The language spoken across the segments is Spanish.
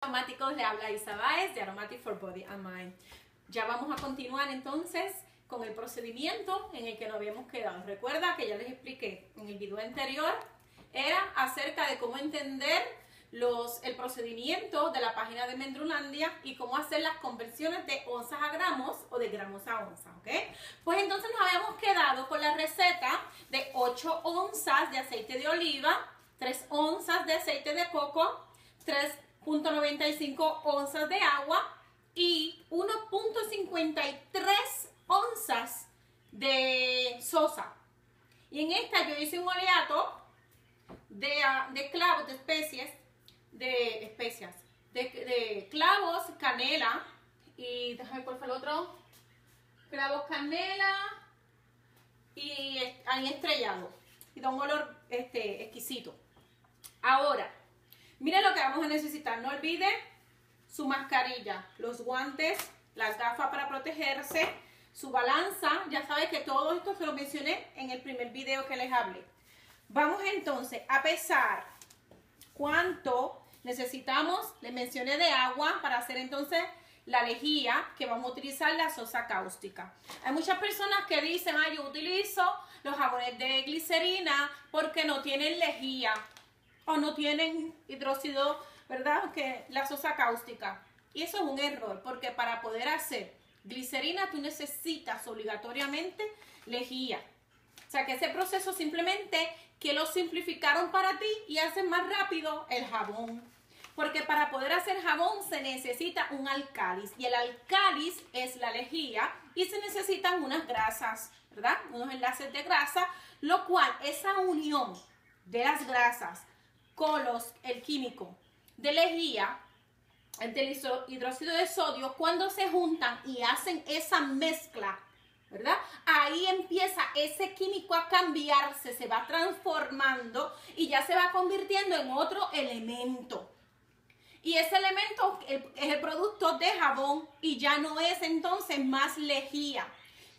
Aromáticos, le habla Isa Báez de Aromatic for Body and Mind. Ya vamos a continuar entonces con el procedimiento en el que nos habíamos quedado. Recuerda que ya les expliqué en el video anterior, era acerca de cómo entender el procedimiento de la página de Mendrulandia y cómo hacer las conversiones de onzas a gramos o de gramos a onzas, ¿ok? Pues entonces nos habíamos quedado con la receta de 8 onzas de aceite de oliva, 3 onzas de aceite de coco, 3.95 onzas de agua y 1.53 onzas de sosa. Y en esta yo hice un oleato de clavos, de especias, de clavos, canela y déjame ver cuál fue el otro, clavos, canela y ahí estrellado y da un olor exquisito. Ahora, miren lo que vamos a necesitar. No olviden su mascarilla, los guantes, las gafas para protegerse, su balanza. Ya saben que todo esto se lo mencioné en el primer video que les hablé. Vamos entonces a pesar cuánto necesitamos. Les mencioné de agua para hacer entonces la lejía, que vamos a utilizar la sosa cáustica. Hay muchas personas que dicen, yo utilizo los jabones de glicerina porque no tienen lejía o no tienen hidróxido, ¿verdad? Que la sosa cáustica. Y eso es un error, porque para poder hacer glicerina tú necesitas obligatoriamente lejía. O sea que ese proceso simplemente que lo simplificaron para ti y hacen más rápido el jabón. Porque para poder hacer jabón se necesita un alcáliz y el alcáliz es la lejía y se necesitan unas grasas, ¿verdad? Unos enlaces de grasa, lo cual esa unión de las grasas con el químico de lejía, del hidróxido de sodio, cuando se juntan y hacen esa mezcla, ¿verdad? Ahí empieza ese químico a cambiarse, se va transformando y ya se va convirtiendo en otro elemento. Y ese elemento es el producto de jabón y ya no es entonces más lejía,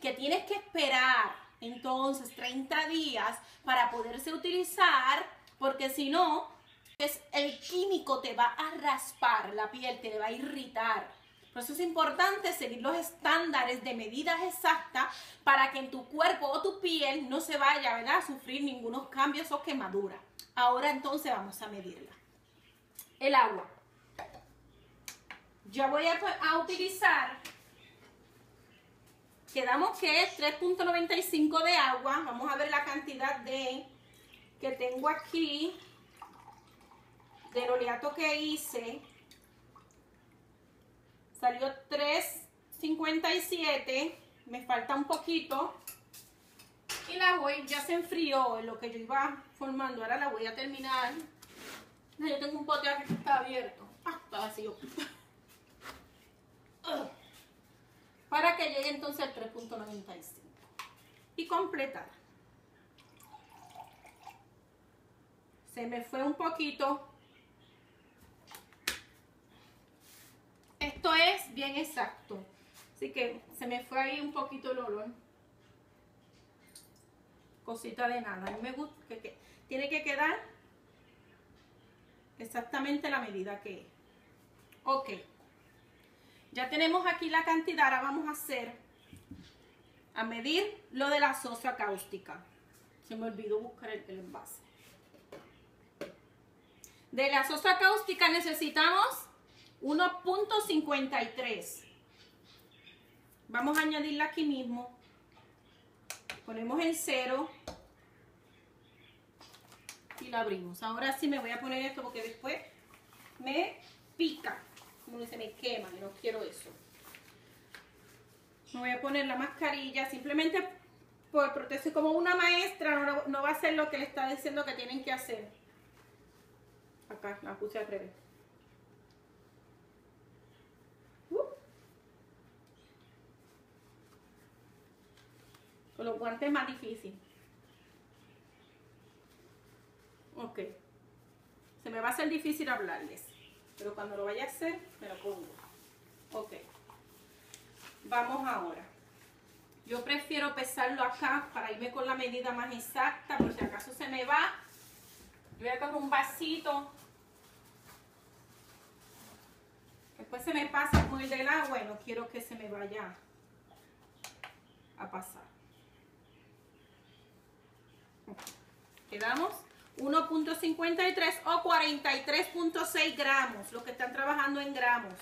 que tienes que esperar entonces 30 días para poderse utilizar, porque si no, el químico te va a raspar la piel, te va a irritar. Por eso es importante seguir los estándares de medidas exactas para que en tu cuerpo o tu piel no se vaya, ¿verdad?, a sufrir ningunos cambios o quemaduras. Ahora entonces vamos a medirla. El agua. Ya voy a utilizar, quedamos que es 3.95 de agua. Vamos a ver la cantidad que tengo aquí del oleato que hice. Salió 3.57, me falta un poquito. Y la ya se enfrió en lo que yo iba formando. Ahora la voy a terminar. Yo tengo un pote aquí que está abierto. Está vacío. Para que llegue entonces al 3.95 y completar. Se me fue un poquito. Esto es bien exacto, así que se me fue ahí un poquito el olor. Cosita de nada. A mí me gusta que tiene que quedar exactamente la medida que es. Ok. Ya tenemos aquí la cantidad. Ahora vamos a medir lo de la sosa cáustica. Se me olvidó buscar el envase. De la sosa cáustica necesitamos 1.53. Vamos a añadirla aquí mismo. Ponemos el 0 y la abrimos. Ahora sí me voy a poner esto porque después me pica. Como se me quema, y no quiero eso. Me voy a poner la mascarilla simplemente por protegerse. Como una maestra no va a hacer lo que le está diciendo que tienen que hacer. Acá la puse al revés. Con los guantes es más difícil. Ok. Se me va a hacer difícil hablarles, pero cuando lo vaya a hacer, me lo pongo. Ok. Vamos ahora. Yo prefiero pesarlo acá para irme con la medida más exacta, por si acaso se me va. Yo voy a coger un vasito después se me pasa con el del agua y no quiero que se me vaya a pasar. Quedamos 1.53 o 43.6 gramos, los que están trabajando en gramos.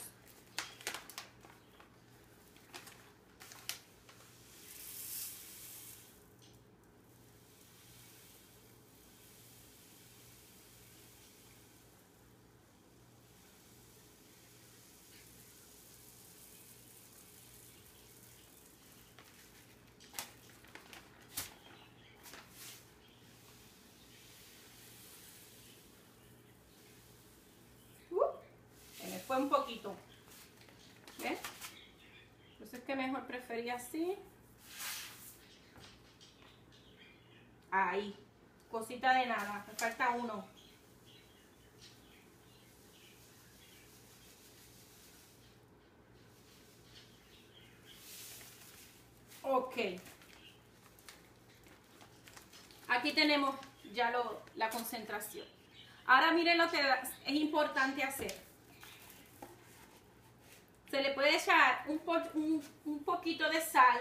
Fue un poquito. ¿Ves? Entonces es que mejor prefería así. Ahí. Cosita de nada. Me falta uno. Ok. Aquí tenemos ya la concentración. Ahora miren lo que es importante hacer. Se le puede echar un poquito de sal.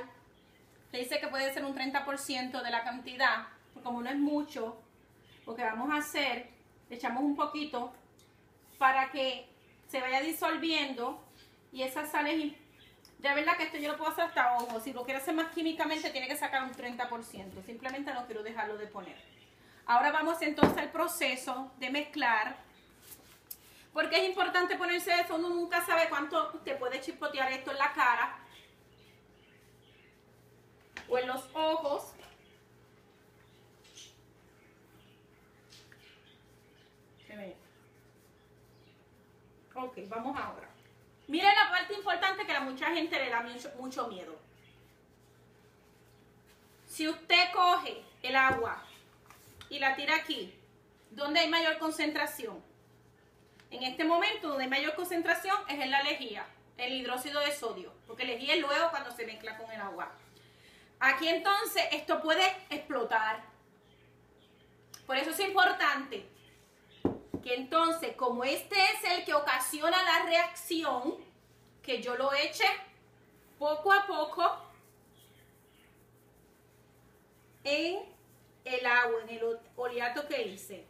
Se dice que puede ser un 30% de la cantidad. Como no es mucho, lo que vamos a hacer, le echamos un poquito para que se vaya disolviendo. Y esa sal es... Ya verdad que esto yo lo puedo hacer hasta ojo. Si lo quiero hacer más químicamente, tiene que sacar un 30%. Simplemente no quiero dejarlo de poner. Ahora vamos entonces al proceso de mezclar. Porque es importante ponerse eso, uno nunca sabe cuánto te puede chispotear esto en la cara o en los ojos. Ok, vamos ahora. Miren la parte importante que a mucha gente le da mucho miedo. Si usted coge el agua y la tira aquí, ¿dónde hay mayor concentración? En este momento, donde hay mayor concentración es en la lejía, el hidróxido de sodio, porque lejía es luego cuando se mezcla con el agua. Aquí entonces esto puede explotar. Por eso es importante que entonces, como este es el que ocasiona la reacción, que yo lo eche poco a poco en el agua, en el oleato que hice.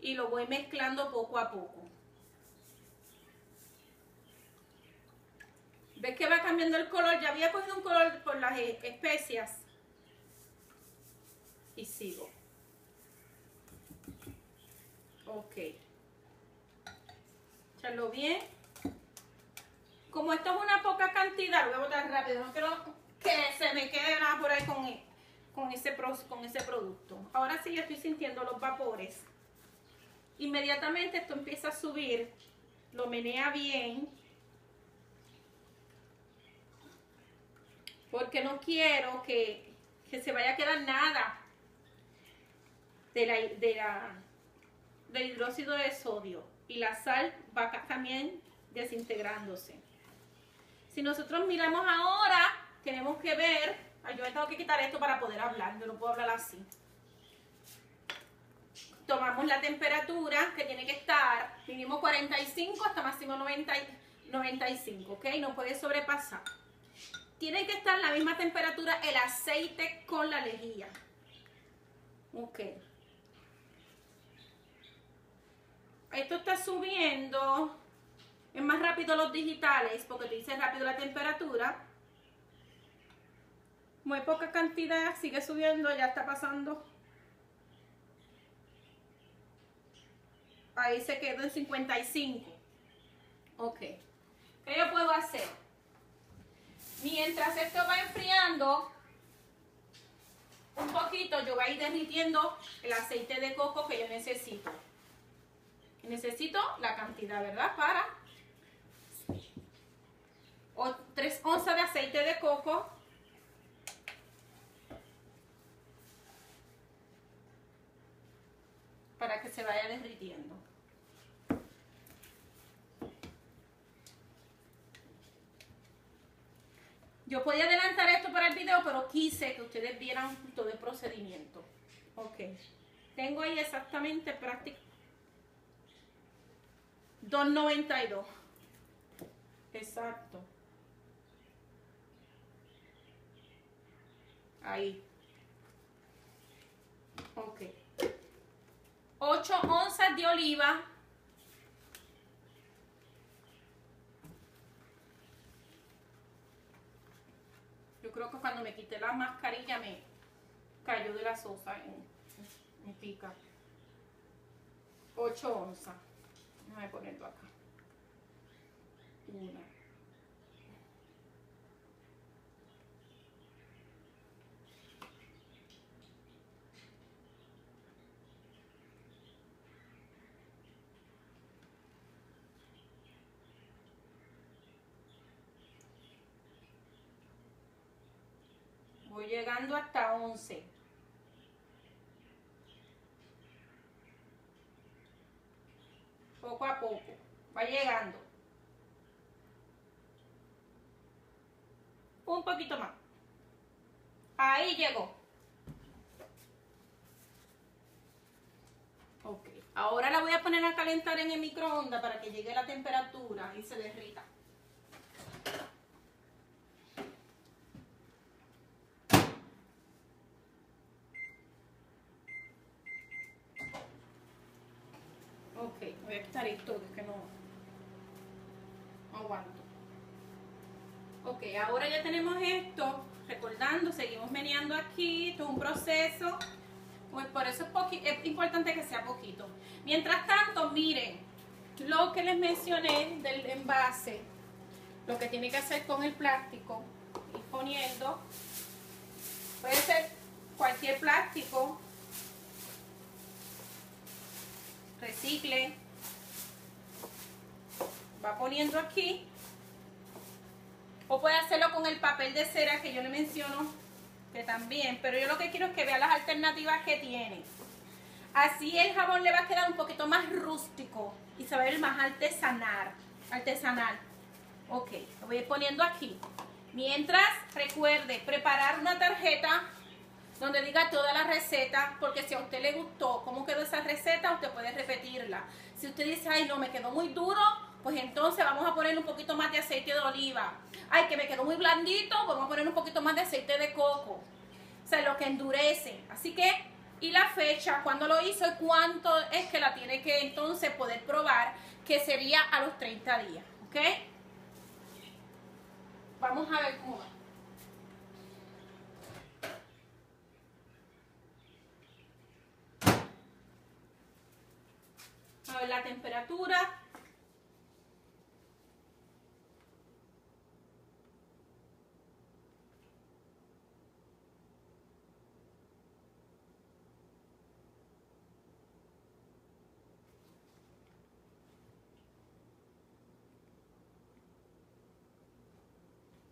Y lo voy mezclando poco a poco. ¿Ves que va cambiando el color? Ya había cogido un color por las especias. Y sigo. Ok. Echarlo bien. Como esto es una poca cantidad, lo voy a botar rápido. No quiero que se me quede nada por ahí con ese producto. Ahora sí, yo estoy sintiendo los vapores. Inmediatamente esto empieza a subir. Lo menea bien. Porque no quiero que se vaya a quedar nada del hidróxido de sodio. Y la sal va también desintegrándose. Si nosotros miramos ahora, tenemos que ver... Ay, yo me tengo que quitar esto para poder hablar. Yo no puedo hablar así. Tomamos la temperatura que tiene que estar mínimo 45 hasta máximo 95, ¿ok? No puede sobrepasar. Tiene que estar la misma temperatura el aceite con la lejía. Ok. Esto está subiendo. Es más rápido los digitales porque te dice rápido la temperatura. Muy poca cantidad, sigue subiendo, ya está pasando. Ahí se quedó en 55. Ok. ¿Qué yo puedo hacer? Mientras esto va enfriando un poquito, yo voy a ir derritiendo el aceite de coco que yo necesito. Necesito la cantidad, ¿verdad? Para 3 onzas de aceite de coco. Para que se vaya derritiendo. Yo podía adelantar esto para el video, pero quise que ustedes vieran todo el procedimiento. Ok. Tengo ahí exactamente prácticamente 2.92. Exacto. Ahí. Ok. 8 onzas de oliva. Yo creo que cuando me quité la mascarilla me cayó de la sosa en pica. 8 onzas. Déjame ponerlo acá. 1. Voy llegando hasta 11. Poco a poco. Va llegando. Un poquito más. Ahí llegó. Ok. Ahora la voy a poner a calentar en el microondas para que llegue la temperatura y se derrita. Ok, voy a quitar esto, que es que no aguanto. Ok, ahora ya tenemos esto. Recordando, seguimos meneando aquí. Esto es un proceso. Pues por eso es importante que sea poquito. Mientras tanto, miren lo que les mencioné del envase. Lo que tiene que hacer con el plástico. Ir poniendo. Puede ser cualquier plástico. Recicle. Va poniendo aquí. O puede hacerlo con el papel de cera que yo le menciono, que también. Pero yo lo que quiero es que vean las alternativas que tiene. Así el jabón le va a quedar un poquito más rústico y se va a ver más artesanal. Ok, lo voy a ir poniendo aquí. Mientras, recuerde preparar una tarjeta donde diga toda la receta, porque si a usted le gustó cómo quedó esa receta, usted puede repetirla. Si usted dice, ay no, me quedó muy duro, pues entonces vamos a poner un poquito más de aceite de oliva. Ay, que me quedó muy blandito, vamos a poner un poquito más de aceite de coco. O sea, lo que endurece. Así que, y la fecha, cuándo lo hizo y cuánto es que la tiene que entonces poder probar, que sería a los 30 días. ¿Ok? Vamos a ver cómo va. A ver la temperatura.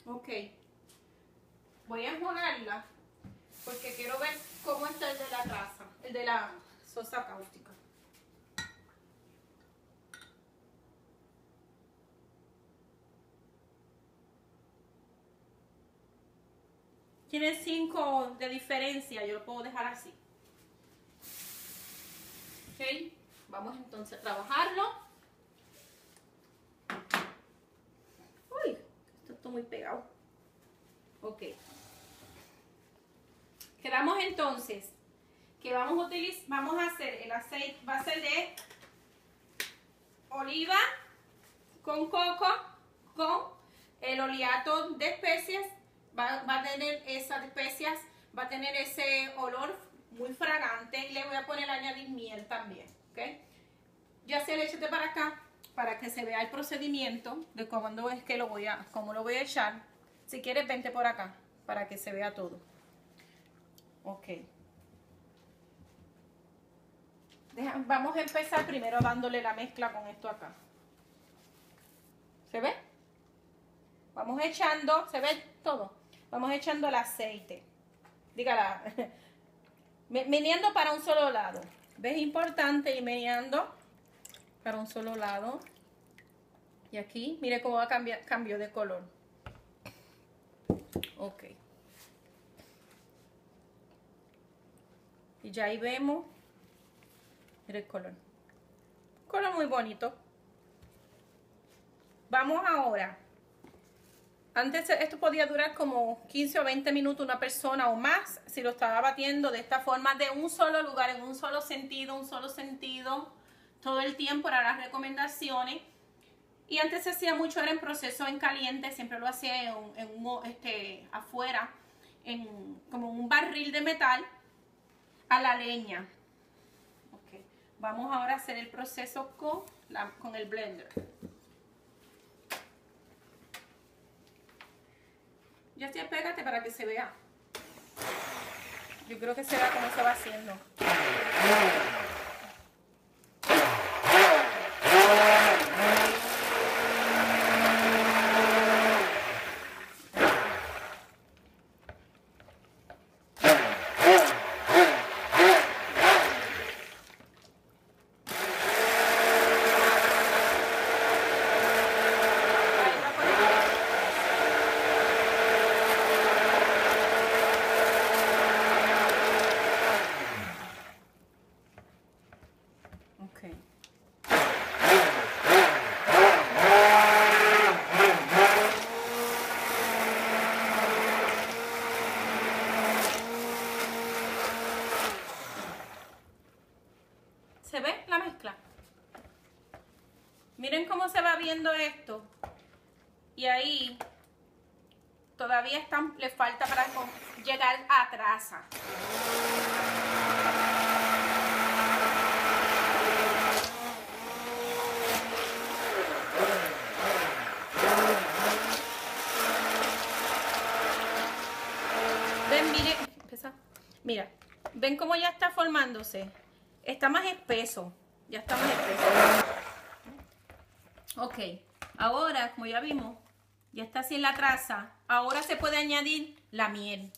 Ok. Voy a enjuagarla porque quiero ver cómo está el de la taza, el de la sosa cáustica. Tiene 5 de diferencia, yo lo puedo dejar así. Ok, vamos entonces a trabajarlo. Uy, esto está muy pegado. Ok. Quedamos entonces que vamos a hacer el aceite, va a ser de oliva con coco, con el oleato de especias. Va a tener esas especias, va a tener ese olor muy fragante y le voy a poner añadir miel también, ¿ok? Ya se le échate para acá para que se vea el procedimiento de cómo es que cómo lo voy a echar. Si quieres, vente por acá para que se vea todo. Ok. Vamos a empezar primero dándole la mezcla con esto acá. ¿Se ve? Vamos echando, ¿se ve todo? Vamos echando el aceite. Dígala. Meneando para un solo lado. ¿Ves? Importante ir meneando para un solo lado. Y aquí, mire cómo va a cambiar, cambio de color. Ok. Y ya ahí vemos. Mire el color. Color muy bonito. Vamos ahora Antes esto podía durar como 15 o 20 minutos una persona o más si lo estaba batiendo de esta forma, de un solo lugar, en un solo sentido, todo el tiempo. Eran las recomendaciones. Y antes se hacía mucho, era en proceso en caliente, siempre lo hacía afuera, como un barril de metal a la leña. Okay. Vamos ahora a hacer el proceso con el blender. Ya sí, pégate para que se vea. Yo creo que se vea cómo se va haciendo. ¿Se ve la mezcla? Miren cómo se va viendo esto. Y ahí todavía le falta para llegar a traza. Ven, miren, mira, ven cómo ya está formándose. Está más espeso, ya está más espeso. Ok, ahora, como ya vimos, ya está así en la traza. Ahora se puede añadir la miel.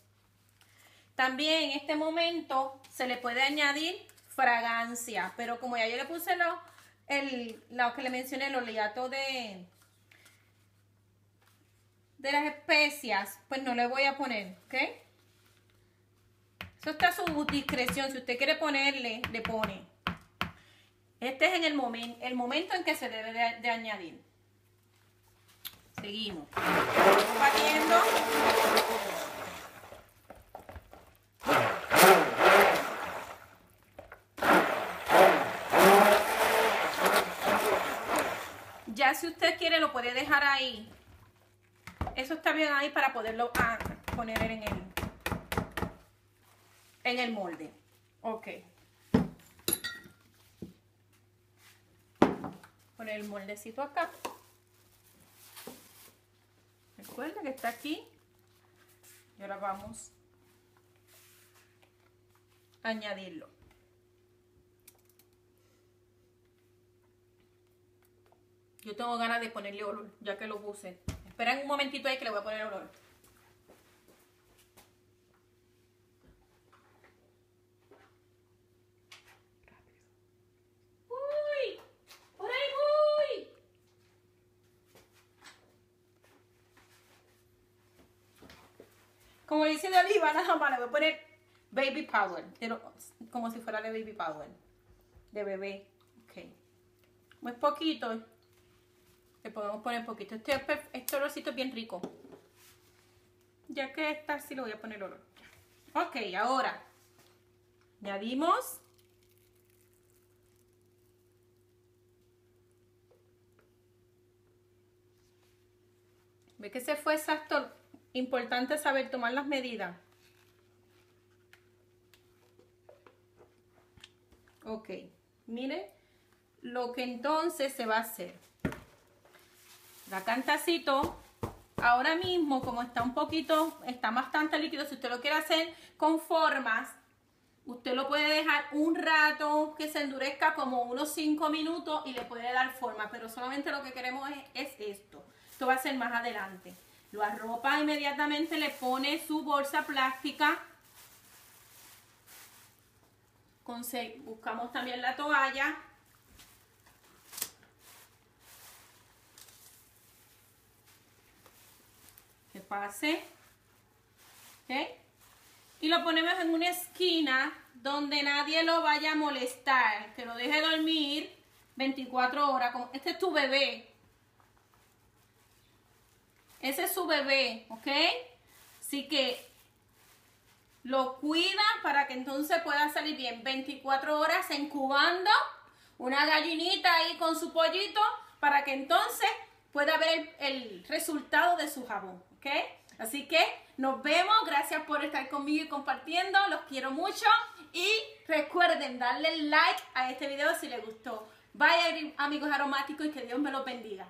También en este momento se le puede añadir fragancia, pero como ya yo le puse lo que le mencioné, el oleato de las especias, pues no le voy a poner, ¿ok? Eso está a su discreción. Si usted quiere ponerle, le pone. Este es en el momento en que se debe de añadir. Seguimos. Batiendo. Ya si usted quiere lo puede dejar ahí. Eso está bien ahí para poderlo poner en el molde. Ok. Poner el moldecito acá. Recuerda que está aquí. Y ahora vamos a añadirlo. Yo tengo ganas de ponerle olor, ya que lo puse. Esperen un momentito ahí que le voy a poner olor. ¡Uy! ¡Por ahí voy! Como dice de Oliva, nada más le voy a poner baby powder. Pero como si fuera de baby powder. De bebé. Ok. Muy poquito. Le podemos poner poquito. Este olorcito es bien rico. Ya que esta sí le voy a poner olor. Ok, ahora añadimos ve que se fue exacto. Importante saber tomar las medidas. Ok, miren lo que entonces se va a hacer. La cantacito, ahora mismo como está está bastante líquido, si usted lo quiere hacer con formas, usted lo puede dejar un rato que se endurezca como unos 5 minutos y le puede dar forma, pero solamente lo que queremos es esto. Esto va a ser más adelante. Lo arropa inmediatamente, le pone su bolsa plástica. Buscamos también la toalla. Que pase. ¿Ok? Y lo ponemos en una esquina donde nadie lo vaya a molestar. Que lo deje dormir 24 horas. Este es tu bebé. Ese es su bebé, ¿ok? Así que lo cuida para que entonces pueda salir bien. 24 horas incubando una gallinita ahí con su pollito para que entonces pueda ver el resultado de su jabón, ¿ok? Así que nos vemos. Gracias por estar conmigo y compartiendo. Los quiero mucho. Y recuerden darle like a este video si les gustó. Bye, amigos aromáticos, y que Dios me los bendiga.